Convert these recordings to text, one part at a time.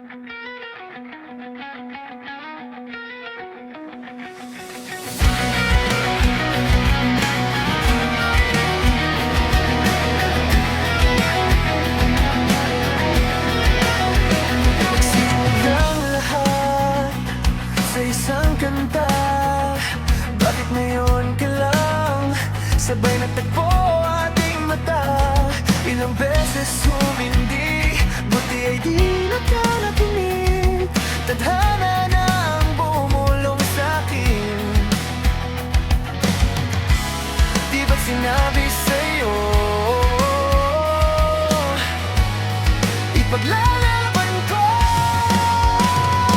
Nagsimula ang lahat sa isang kanta. Bakit ngayon ka lang sabay natagpo ating mata? Ilang beses humindi, buti ay di nakarating. Tadhana na ang bumulong sa'kin. Di ba't sinabi sa'yo ipaglalaban ko?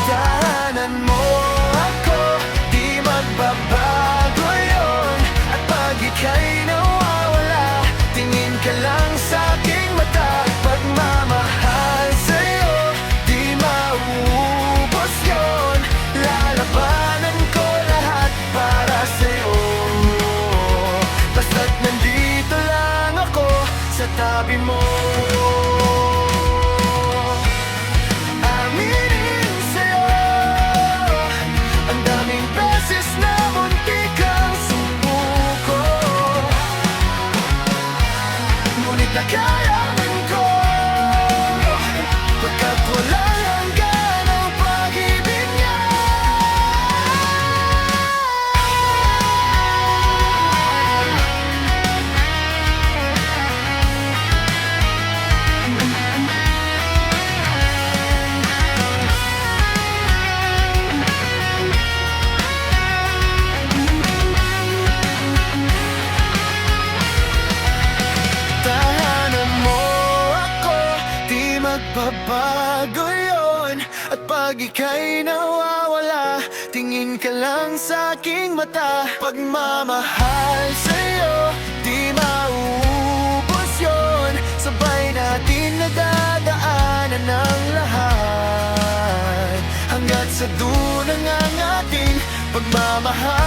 Tahanan mo ako, di magbabago yun. At pag ika'y nawawala, tingin ka lang sa aking mata. Pagmamahal sa'yo, di mauubos yun. Lalabanan ko lahat para sa'yo. Basta't nandito lang ako sa tabi mo. Aminin sa'yo, ang daming beses na muntik kang sumuko, ngunit nakayanan ko, pagkat walang hanggan ang pag-ibig niya. Tahanan mo ako, di magbabago yun. At pag ika'y nawawala, tingin ka lang sa aking mata. Pagmamahal sa'yo, di mauubos yun. Sabay natin nadadaanan ang lahat, hanggat sa dunang ang ating pagmamahal.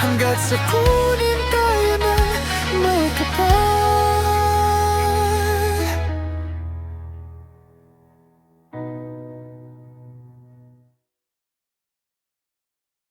Hanggat sa kunin tayo ng may kapal.